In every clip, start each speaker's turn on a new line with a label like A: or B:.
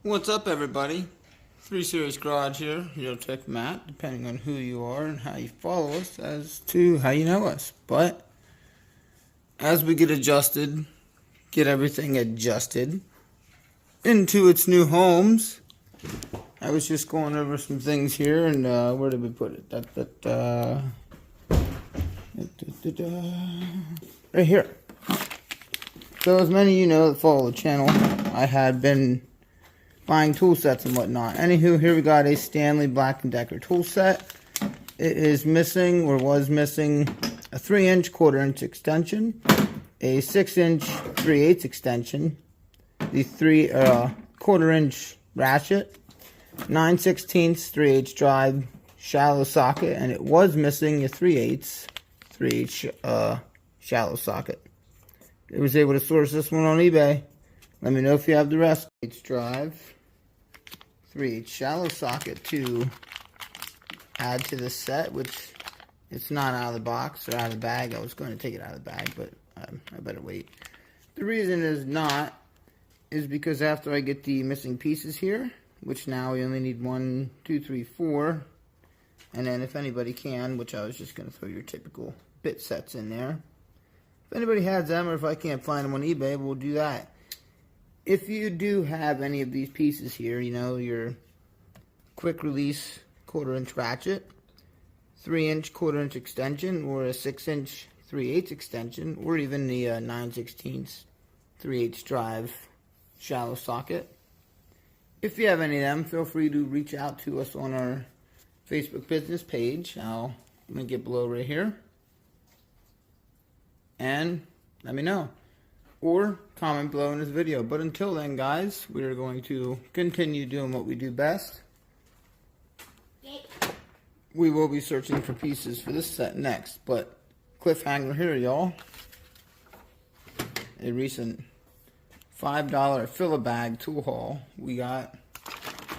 A: What's up, everybody? 3 Series Garage here, Tech Matt, depending on who you are and how you follow us as to how you know us. But as we get everything adjusted into its new homes, I was just going over some things here, and where did we put it? Right here. So as many of you know that follow the channel, I had been buying tool sets and whatnot. Anywho, here we got a Stanley Black & Decker tool set. It is missing, or was missing, a 3-inch 1/4-inch extension, a 6-inch 3/8 extension, the 1/4-inch ratchet, 9/16 3/8 drive, shallow socket, and it was missing a 3/8 shallow socket. I was able to source this one on eBay. Let me know if you have the rest. 3/8 drive, 3/8 shallow socket to add to the set, which it's not out of the box or out of the bag. I was going to take it out of the bag, but I better wait. The reason is because after I get the missing pieces here, which now we only need 1, 2, 3, 4, and then if anybody can, which I was just going to throw your typical bit sets in there. If anybody has them, or if I can't find them on eBay, we'll do that. If you do have any of these pieces here, your quick release 1/4-inch ratchet, 3-inch 1/4-inch extension, or a 6-inch 3/8 extension, or even the 9/16 3/8 drive shallow socket. If you have any of them, feel free to reach out to us on our Facebook business page. I'll link it below right here. And let me know. Or comment below in this video. But until then, guys, we are going to continue doing what we do best. We will be searching for pieces for this set next. But cliffhanger here, y'all. A recent $5 fill-a-bag tool haul. We got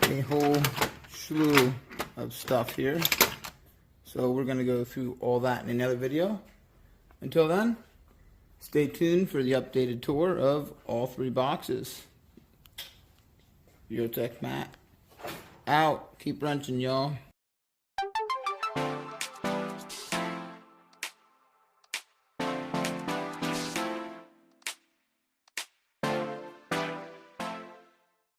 A: a whole slew of stuff here. So we're going to go through all that in another video. Until then, stay tuned for the updated tour of all 3 boxes. Tech Matt out. Keep wrenching, y'all.